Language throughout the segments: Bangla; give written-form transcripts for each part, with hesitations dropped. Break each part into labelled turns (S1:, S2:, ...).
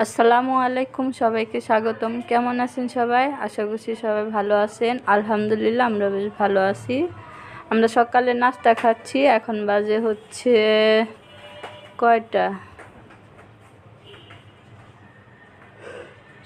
S1: আসসালামু আলাইকুম, সবাইকে স্বাগতম। কেমন আছেন সবাই? আশা করছি সবাই ভালো আছেন। আলহামদুলিল্লাহ আমরা বেশ ভালো আছি। আমরা সকালে নাস্তা খাচ্ছি। এখন বাজে হচ্ছে কয়টা,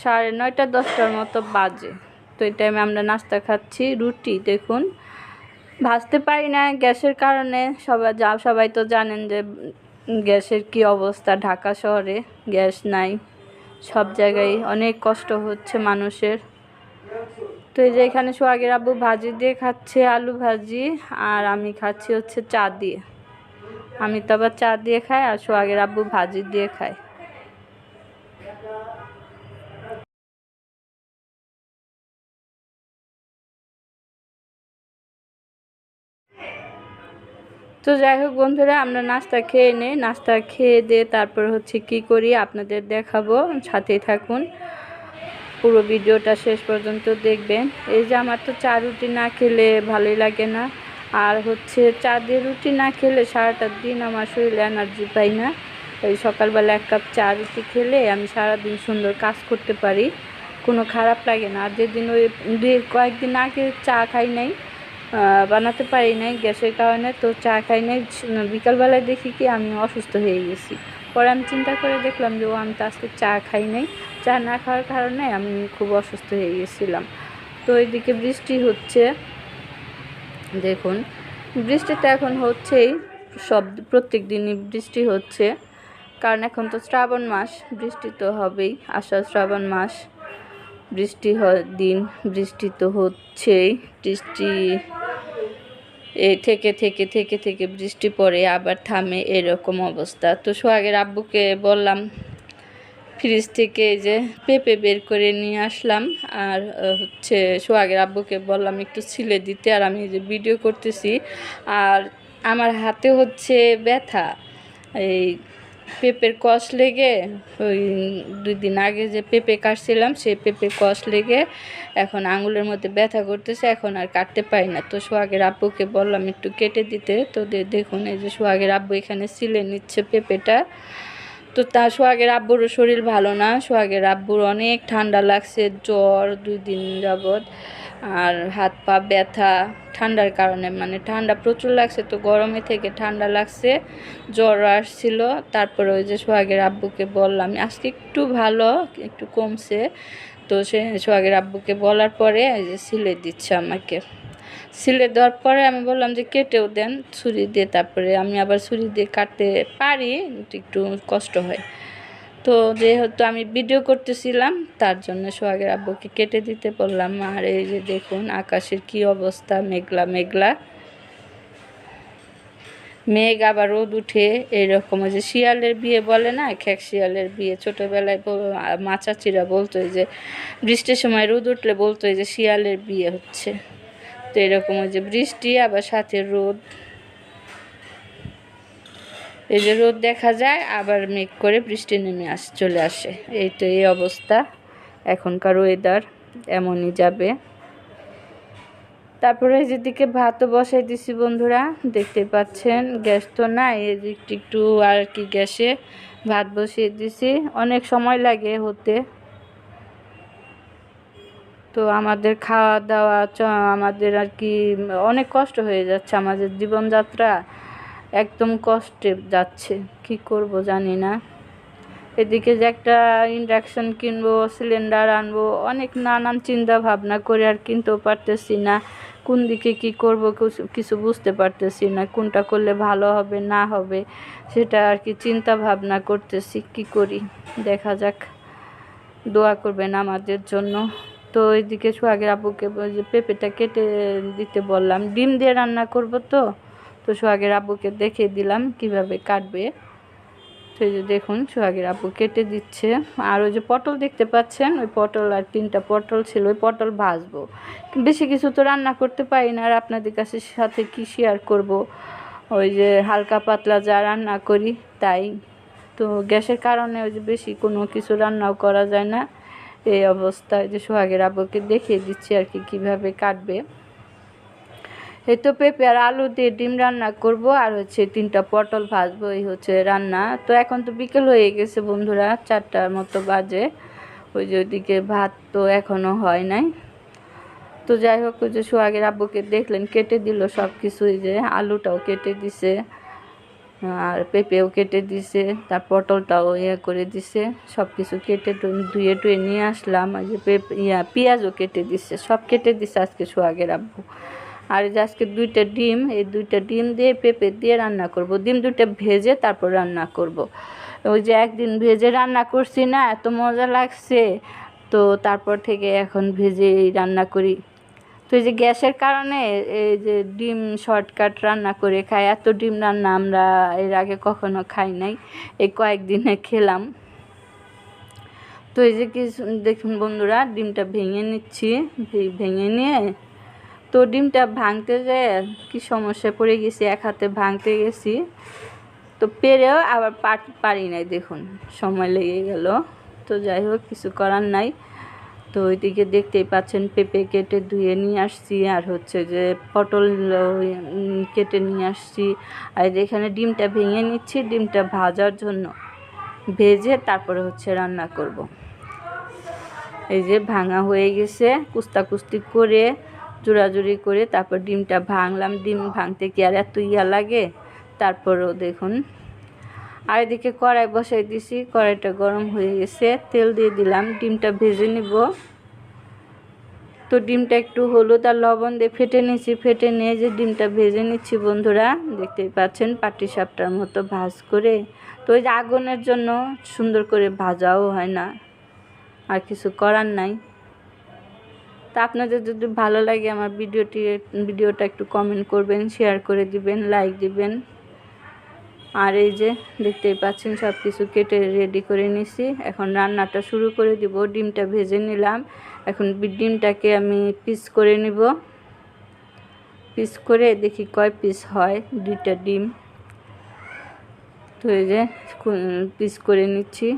S1: 9:30 10টার মতো বাজে। তো এই টাইমে আমরা নাস্তা খাচ্ছি রুটি। দেখুন, ভাজতে পারি না গ্যাসের কারণে। সবাই তো জানেন যে গ্যাসের কি অবস্থা। ঢাকা শহরে গ্যাস নাই, সব জায়গায় অনেক কষ্ট হচ্ছে মানুষের। তো এই যে এখানে সোহাগের আব্বু ভাজি দিয়ে খাচ্ছে, আলু ভাজি, আর আমি খাচ্ছি হচ্ছে চা দিয়ে। আমি তো আবার চা দিয়ে খাই, আর সোহাগের আব্বু ভাজি দিয়ে খায়। তো যাই হোক বন্ধুরা, আমরা নাস্তা খেয়ে নেই। নাস্তা খেয়ে দিয়ে তারপর হচ্ছে কি করি আপনাদের দেখাবো, সাথেই থাকুন, পুরো ভিডিওটা শেষ পর্যন্ত দেখবেন। এই যে আমার তো চা রুটি না খেলে ভালোই লাগে না, আর হচ্ছে চা দিয়ে রুটি না খেলে সারাটা দিন আমার শরীরে এনার্জি পাই না। ওই সকালবেলা 1 কাপ চা রুটি খেলে আমি সারাদিন সুন্দর কাজ করতে পারি, কোনো খারাপ লাগে না। আর যেদিন ওই কয়েকদিন আগে চা খাই নাই, বানাতে পারি নাই গ্যাসের কারণে, তো চা খাই নাই। বিকালবেলায় দেখি কি আমি অসুস্থ হয়ে গেছি। পরে আমি চিন্তা করে দেখলাম যে আমি তো আজকে চা খাই নাই, চা না খাওয়ার কারণে আমি খুব অসুস্থ হয়ে গেছিলাম। তো এইদিকে বৃষ্টি হচ্ছে, দেখুন বৃষ্টিতে এখন হচ্ছেই, প্রত্যেক দিনই বৃষ্টি হচ্ছে, কারণ এখন তো শ্রাবণ মাস, বৃষ্টি তো হবেই। আষাঢ় শ্রাবণ মাস, বৃষ্টি দিন, বৃষ্টি তো হচ্ছেই। বৃষ্টি থেকে থেকে থেকে থেকে বৃষ্টি পড়ে আবার থামে, এরকম অবস্থা। তো সোহাগের আব্বুকে বললাম ফ্রিজ থেকে এই যে পেঁপে বের করে নিয়ে আসলাম, আর হচ্ছে সোহাগের আব্বুকে বললাম একটু ছিলে দিতে, আর আমি এই যে ভিডিও করতেছি। আর আমার হাতে হচ্ছে ব্যথা, এই পেঁপের কষ লেগে, ওই 2 দিন আগে যে পেঁপে কাটছিলাম সেই পেঁপের কষ লেগে এখন আঙুলের মধ্যে ব্যথা করতেছে, এখন আর কাটতে পারি না। তো সোহাগের আব্বুকে বললাম একটু কেটে দিতে। তো দেখুন এই যে সোহাগের আব্বু এখানে ছিলে নিচ্ছে পেঁপেটা। তো তার সোহাগের আব্বুরও শরীর ভালো না, সোহাগের আব্বুর অনেক ঠান্ডা লাগছে, জ্বর 2 দিন যাবৎ, আর হাত পা ব্যথা ঠান্ডার কারণে, মানে ঠান্ডা প্রচুর লাগছে, তো গরমে থেকে ঠান্ডা লাগছে, জ্বর আসছিল। তারপরে ওই যে সোহাগের আব্বুকে বললাম, আজকে একটু ভালো, একটু কমছে। তো সে সোহাগের আব্বুকে বলার পরে এই যে সিলে দিচ্ছে আমাকে। সিলে দেওয়ার পরে আমি বললাম যে কেটেও দেন ছুরি দিয়ে। তারপরে আমি আবার ছুরি দিয়ে কাটতে পারি, একটু কষ্ট হয়। তো যেহেতু আমি ভিডিও করতেছিলাম তার জন্য সোহাগের আব্বুকে কেটে দিতে বললাম। আর এই যে দেখুন আকাশের কি অবস্থা, মেঘলা মেঘলা মেঘ, আবার রোদ উঠে এইরকম। ওই যে শিয়ালের বিয়ে বলে না, খেক শিয়ালের বিয়ে, ছোটোবেলায় মা চাচিরা বলতো যে বৃষ্টির সময় রোদ উঠলে বলতো যে শিয়ালের বিয়ে হচ্ছে। তো এরকম ওই যে বৃষ্টি আবার সাথে রোদ, এই যে রোদ দেখা যায় আবার মেঘ করে বৃষ্টি নেমে চলে আসে। এই তো এই অবস্থা এখনকার ওয়েদার, এমনই যাবে। তারপরে যেদিকে ভাতও বসাই দিছি বন্ধুরা, দেখতে পাচ্ছেন গ্যাস তো নাই, এদিকে একটু আর কি গ্যাসে ভাত বসিয়ে দিছি, অনেক সময় লাগে হতে। তো আমাদের খাওয়া দাওয়া আমাদের আর কি অনেক কষ্ট হয়ে যাচ্ছে, আমাদের জীবনযাত্রা একদম কষ্টে যাচ্ছে, কি করব জানি না। এদিকে যে একটা ইন্ডাকশান কিনবো, সিলিন্ডার আনবো, অনেক নানান চিন্তা ভাবনা করে আর কিনতেও পারতেছি না। কোন দিকে কি করব কিছু বুঝতে পারতেছি না, কোনটা করলে ভালো হবে না হবে সেটা আর কি চিন্তা ভাবনা করতেছি, কি করি দেখা যাক, দোয়া করবেন আমাদের জন্য। তো এইদিকে সোহাগের আব্বুকে যে পেঁপেটা কেটে দিতে বললাম, ডিম দিয়ে রান্না করব। তো সোহাগের আব্বুকে দেখিয়ে দিলাম কিভাবে কাটবে। তো এই যে দেখুন সোহাগের আব্বু কেটে দিচ্ছে। আর ওই যে পটল দেখতে পাচ্ছেন, ওই পটল আর 3টা পটল ছিল, ওই পটল ভাজবো। বেশি কিছু তো রান্না করতে পারি না, আর আপনাদের কাছে সাথে কি শেয়ার করব, ওই যে হালকা পাতলা যা রান্না করি তাই। তো গ্যাসের কারণে ওই যে বেশি কোনো কিছু রান্নাও করা যায় না, এই অবস্থায় যে সোহাগের আব্বুকে দেখিয়ে দিচ্ছি আর কি কীভাবে কাটবে। এই তো পেঁপে আর আলু দিয়ে ডিম রান্না করব, আর হচ্ছে 3টা পটল ভাজবো, এই হচ্ছে রান্না। তো এখন তো বিকেল হয়ে গেছে বন্ধুরা, 4টার মতো বাজে। ওই যে ওইদিকে ভাত তো এখনও হয় নাই। তো যাই হোক, ওই যে সোহাগের আব্বুকে দেখলেন কেটে দিল সব কিছুই, যে আলুটাও কেটে দিছে আর পেঁপেও কেটে দিছে, তার পটলটাও করে দিছে, সব কিছু কেটে ধুয়ে টুয়ে নিয়ে আসলাম। আর যে পেঁয়াজও কেটে দিছে, সব কেটে দিছে আজকে সোহাগের আব্বু। আর এই যে আজকে 2টা ডিম, এই 2টা ডিম দিয়ে পেঁপে দিয়ে রান্না করব। ডিম 2টা ভেজে তারপর রান্না করব। ওই যে একদিন ভেজে রান্না করছি না, এত মজা লাগছে, তো তারপর থেকে এখন ভেজেই রান্না করি। তো এই যে গ্যাসের কারণে এই যে ডিম শর্টকাট রান্না করে খাই। এত ডিম রান্না আমরা এর আগে কখনো খাই নাই, এই কয়েকদিনে খেলাম। তো এই যে কি দেখুন বন্ধুরা, ডিমটা ভেঙে নিচ্ছি। ভেঙে নিয়ে তো ডিমটা ভাঙতে যায় কি সমস্যায় পড়ে গেছি, এক হাতে ভাঙতে গেছি, তো পেরেও আবার পারি নাই, দেখুন সময় লেগে গেল। তো যাই হোক, কিছু করার নাই। তো ওইদিকে দেখতেই পাচ্ছেন পেঁপে কেটে ধুয়ে নিয়ে আসছি, আর হচ্ছে যে পটল কেটে নিয়ে আসছি। আর এখানে ডিমটা ভেঙে নিচ্ছি, ডিমটা ভাজার জন্য, ভেজে তারপরে হচ্ছে রান্না করব। এই যে ভাঙা হয়ে গেছে, কুস্তাকুস্তি করে জোড়াজুড়ি করে তারপর ডিমটা ভাঙলাম। ডিম ভাঙতে কি আর এত লাগে, তারপরও দেখুন। আর এদিকে কড়াই বসাই দিছি, কড়াইটা গরম হয়ে গেছে, তেল দিয়ে দিলাম, ডিমটা ভেজে নিব। তো ডিমটা একটু হলুদ আর লবণ দিয়ে ফেটে নিচ্ছি, ফেটে নিয়ে যে ডিমটা ভেজে নিচ্ছি বন্ধুরা, দেখতেই পাচ্ছেন পাটিসাপটার মতো ভাজ করে। তো ওই যে আগুনের জন্য সুন্দর করে ভাজাও হয় না, আর কিছু করার নাই। তা আপনাদের যদি ভালো লাগে আমার ভিডিওটা একটু কমেন্ট করবেন, শেয়ার করে দিবেন, লাইক দিবেন। আর এই যে দেখতেই পাচ্ছেন সব কিছু কেটে রেডি করে নিছি, এখন রান্নাটা শুরু করে দিব। ডিমটা ভেজে নিলাম, এখন ডিমটাকে আমি পিস করে নিব। পিস করে দেখি কয় পিস হয়, 2টা ডিম। তো এই যে পিস করে নিচ্ছি।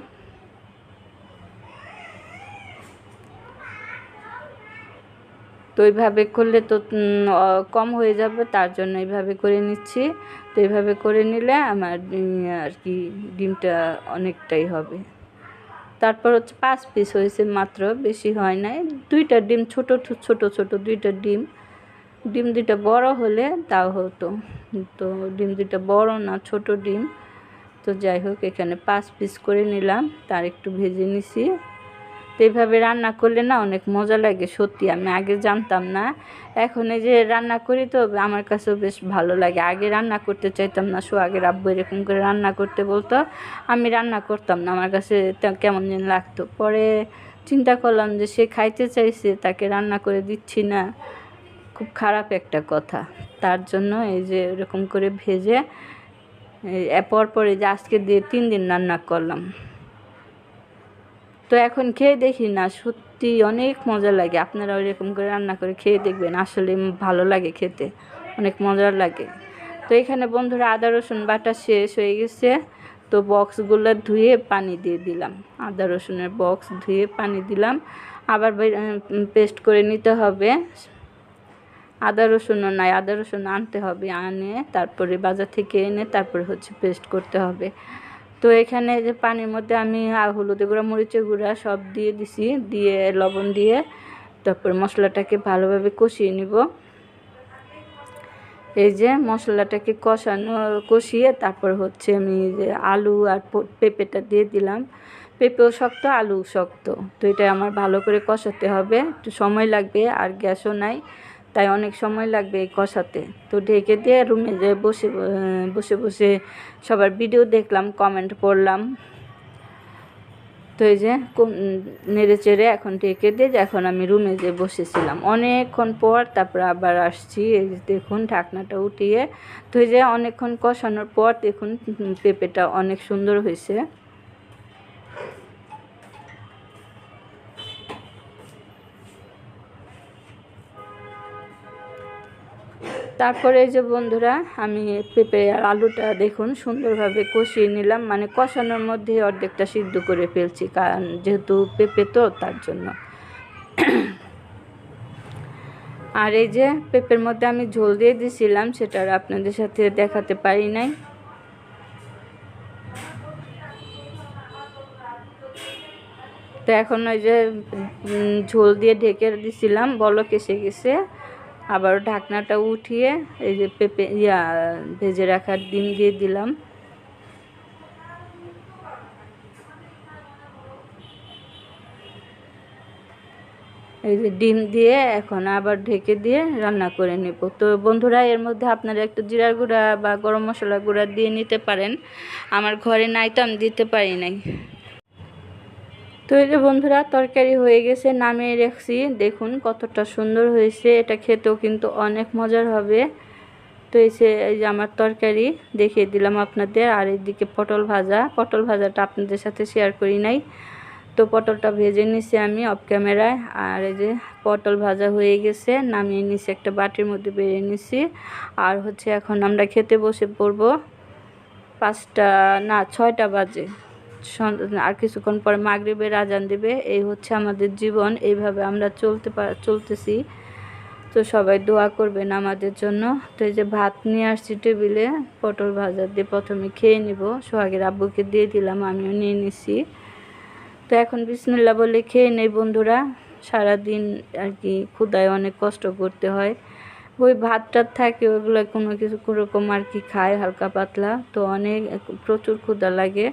S1: তো এইভাবে করলে তো কম হয়ে যাবে, তার জন্য এইভাবে করে নিচ্ছি। তো এইভাবে করে নিলে আমার আর কি ডিমটা অনেকটাই হবে। তারপর হচ্ছে 5 পিস হয়েছে মাত্র, বেশি হয় নাই। 2টা ডিম ছোট ছোট ছোট 2টা ডিম। ডিম 2টা বড় হলে তাও হতো, তো ডিম 2টা বড় না, ছোট ডিম। তো যাই হোক, এখানে 5 পিস করে নিলাম, তার একটু ভেজে নিছি। তো এইভাবে রান্না করলে না অনেক মজা লাগে, সত্যি আমি আগে জানতাম না, এখন এই যে রান্না করি তো আমার কাছেও বেশ ভালো লাগে। আগে রান্না করতে চাইতাম না, সোহাগের আব্বু এরকম করে রান্না করতে বলতো, আমি রান্না করতাম না, আমার কাছে কেমন যেন লাগতো। পরে চিন্তা করলাম যে সে খাইতে চাইছে, তাকে রান্না করে দিচ্ছি না, খুব খারাপ একটা কথা। তার জন্য এই যে এরকম করে ভেজে পরে যে আজকে দিয়ে 3 দিন রান্না করলাম। তো এখন খেয়ে দেখি না, সত্যি অনেক মজা লাগে। আপনারা ওইরকম করে রান্না করে খেয়ে দেখবেন, আসলে ভালো লাগে খেতে, অনেক মজার লাগে। তো এখানে বন্ধুরা আদা রসুন বাটা শেষ হয়ে গেছে, তো বক্সগুলো ধুয়ে পানি দিয়ে দিলাম, আদা রসুনের বক্স ধুয়ে পানি দিলাম। আবার পেস্ট করে নিতে হবে। আদা রসুনও নাই, আদা রসুন আনতে হবে, আনে তারপরে বাজার থেকে এনে তারপরে হচ্ছে পেস্ট করতে হবে। তো এখানে যে পানির মধ্যে আমি হলুদের গুঁড়া, মরিচের গুঁড়া সব দিয়ে দিছি, দিয়ে লবণ দিয়ে তারপর মশলাটাকে ভালোভাবে কষিয়ে নিব। এই যে মশলাটাকে কষিয়ে তারপর হচ্ছে আমি যে আলু আর পেঁপেটা দিয়ে দিলাম। পেঁপেও শক্ত, আলু শক্ত, তো এটা আমার ভালো করে কষাতে হবে, একটু সময় লাগবে, আর গ্যাসও নাই, তাই অনেক সময় লাগবে এই কষাতে। তো ঢেকে দিয়ে রুমে যেয়ে বসে বসে বসে সবার ভিডিও দেখলাম, কমেন্ট পড়লাম। তো এই যে নেড়ে চেড়ে এখন ঢেকে দিয়ে এখন আমি রুমে যেয়ে বসেছিলাম অনেকক্ষণ পর, তারপর আবার আসছি। এই যে দেখুন ঢাকনাটা উঠিয়ে, তো এই যে অনেকক্ষণ কষানোর পর দেখুন পেঁপেটা অনেক সুন্দর হয়েছে। তারপরে এই যে বন্ধুরা আমি পেঁপে আর আলুটা দেখুন সুন্দরভাবে কষিয়ে নিলাম, মানে কষানোর মধ্যে অর্ধেকটা সিদ্ধ করে ফেলছি, কারণ যেহেতু পেঁপে তো তার জন্য। আর এই যে পেঁপের মধ্যে আমি ঝোল দিয়ে দিছিলাম, সেটা আর আপনাদের সাথে দেখাতে পারি নাই। তো এখন ওই যে ঝোল দিয়ে ঢেকে দিছিলাম, বলক এসে গেছে। আবার ঢাকনাটা উঠিয়ে এই যে পেঁপে ভেজে রাখার ডিম দিয়ে দিলাম। এই যে ডিম দিয়ে এখন আবার ঢেকে দিয়ে রান্না করে নেব। তো বন্ধুরা, এর মধ্যে আপনারা একটু জিরার গুঁড়া বা গরম মশলা গুঁড়া দিয়ে নিতে পারেন। আমার ঘরে নাই তো আমি দিতে পারি নাই। তো এই যে বন্ধুরা, তরকারি হয়ে গেছে, নামিয়ে রাখছি। দেখুন কতটা সুন্দর হয়েছে, এটা খেতেও কিন্তু অনেক মজার হবে। তো এই যে আমার তরকারি দেখিয়ে দিলাম আপনাদের। আর এইদিকে পটল ভাজাটা আপনাদের সাথে শেয়ার করি নাই। তো পটলটা ভেজে নিছি আমি অফ ক্যামেরায়। আর এই যে পটল ভাজা হয়ে গেছে, নামিয়ে নিছি, একটা বাটির মধ্যে বেড়ে নিছি। আর হচ্ছে এখন আমরা খেতে বসে পড়ব। 6টা বাজে, আর কিছুক্ষণ পরে মাগরিবের আজান দেবে। এই হচ্ছে আমাদের জীবন, এইভাবে আমরা চলতেছি। তো সবাই দোয়া করবেন আমাদের জন্য। তো এই যে ভাত নিয়ে আসছি টেবিলে, পটল ভাজা দিয়ে প্রথমে খেয়ে নিব। সোহাগের আব্বুকে দিয়ে দিলাম, আমিও নিয়ে নিছি। তো এখন বিসমিল্লাহ বলে খেয়ে নেই বন্ধুরা। সারাদিন আর কি ক্ষুধায় অনেক কষ্ট করতে হয়, ওই ভাতটা থাকে ওইগুলো কোনো কিছু কোনোরকম আর কি খায় হালকা পাতলা। তো অনেক প্রচুর ক্ষুধা লাগে।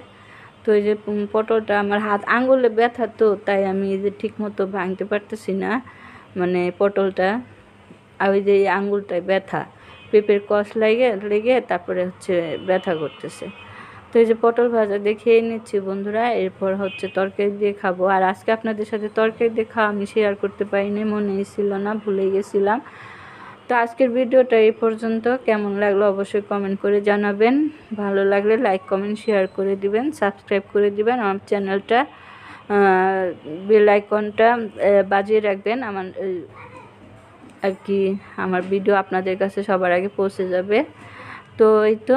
S1: তো এই যে পটলটা আমার আঙুলে ব্যথা, তো তাই আমি এই যে ঠিক মতো ভাঙতে পারতেছি না, মানে পটলটা। আর ওই যে আঙুলটায় ব্যথা, পেঁপের কষ লেগে তারপরে হচ্ছে ব্যথা করতেছে। তো এই যে পটল ভাজা দিয়ে খেয়ে নিচ্ছি বন্ধুরা। এরপর হচ্ছে তরকারি দিয়ে খাবো। আর আজকে আপনাদের সাথে তরকারি দিয়ে খাওয়া আমি শেয়ার করতে পারিনি, মনেই ছিল না, ভুলে গেছিলাম। তো আজকের ভিডিওটা এই পর্যন্ত। কেমন লাগলো অবশ্যই কমেন্ট করে জানাবেন। ভালো লাগলে লাইক কমেন্ট শেয়ার করে দিবেন, সাবস্ক্রাইব করে দিবেন আমার চ্যানেলটা, বেল আইকনটা বাজিয়ে রাখবেন। আমার আর কি আমার ভিডিও আপনাদের কাছে সবার আগে পৌঁছে যাবে। তো এই তো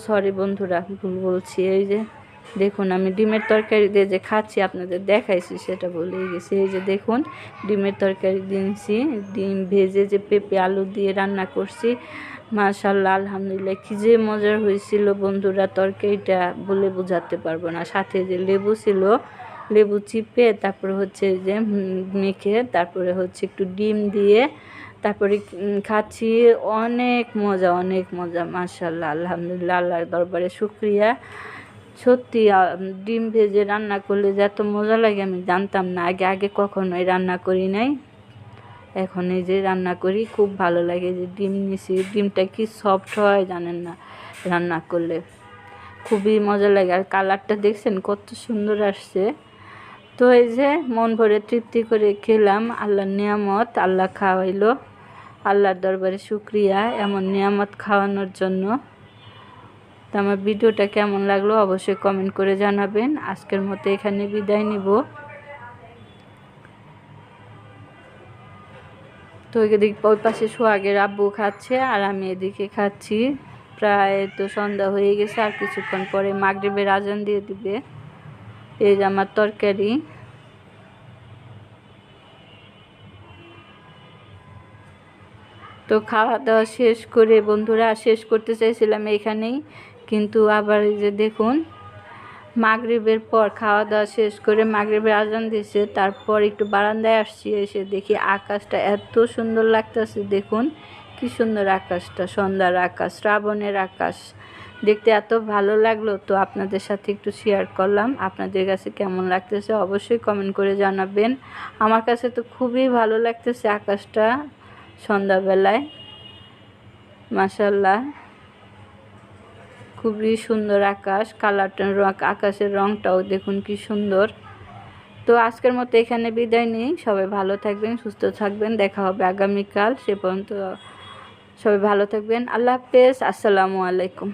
S1: সরি বন্ধুরা, ভুল বলছি। এই যে দেখুন আমি ডিমের তরকারি দিয়ে যে খাচ্ছি আপনাদের দেখাইছি, সেটা বলেই গেছি। এই যে দেখুন ডিমের তরকারি দিয়েছি, ডিম ভেজে যে পেঁপে আলু দিয়ে রান্না করছি। মাশাআল্লাহ, আলহামদুলিল্লাহ, কী যে মজার হয়েছিল বন্ধুরা, তরকারিটা বলে বোঝাতে পারবো না। সাথে যে লেবু ছিল, লেবু চিপে তারপরে হচ্ছে যে মেখে তারপরে হচ্ছে একটু ডিম দিয়ে তারপরে খাচ্ছি। অনেক মজা মাশাআল্লাহ, আলহামদুলিল্লাহ, আল্লাহর দরবারে শুকরিয়া। সত্যি ডিম ভেজে রান্না করলে যে এত মজা লাগে আমি জানতাম না। আগে কখনোই রান্না করি নাই, এখন এই যে রান্না করি, খুব ভালো লাগে। যে ডিম নিছি, ডিমটা কি সফট হয় জানেন না, রান্না করলে খুবই মজা লাগে। আর কালারটা দেখছেন কত সুন্দর আসছে। তো এই যে মন ভরে তৃপ্তি করে খেলাম, আল্লাহর নিয়ামত, আল্লাহ খাওয়াইলো, আল্লাহর দরবারে শুকরিয়া এমন নিয়ামত খাওয়ানোর জন্য। তো আমার ভিডিওটা কেমন লাগলো অবশ্যই কমেন্ট করে জানাবেন। আজকের মতো এখানে বিদায় নিব। তো এদিকে ওই পাশে সোহাগের আব্বু খাচ্ছে আর আমি এদিকে খাচ্ছি। প্রায় তো সন্ধ্যা হয়ে গেছে, আর কিছুক্ষণ পরে মাগরিবের আজান দিয়ে দিবে। এই যে আমার তরকারি। তো খাওয়া দাওয়া শেষ করে বন্ধুরা, শেষ করতে চাইছিলাম এখানেই, কিন্তু আবার এই যে দেখুন মাগরিবের পর খাওয়া দাওয়া শেষ করে মাগরিবের আজান দিয়েছে, তারপর একটু বারান্দায় আসছি। এসে দেখি আকাশটা এত সুন্দর লাগতেছে। দেখুন কি সুন্দর আকাশটা, সন্ধ্যার আকাশ, শ্রাবণের আকাশ, দেখতে এত ভালো লাগলো। তো আপনাদের সাথে একটু শেয়ার করলাম। আপনাদের কাছে কেমন লাগতেছে অবশ্যই কমেন্ট করে জানাবেন। আমার কাছে তো খুবই ভালো লাগতেছে আকাশটা সন্ধ্যাবেলায়, মাশাআল্লাহ, খুবই সুন্দর আকাশ। কালারটা, আকাশের রংটাও দেখুন কি সুন্দর। তো আজকের মতো এখানে বিদায় নিই। সবাই ভালো থাকবেন, সুস্থ থাকবেন, দেখা হবে আগামীকাল। সে পর্যন্ত সবাই ভালো থাকবেন। আল্লাহ হাফেজ, আসসালামু আলাইকুম।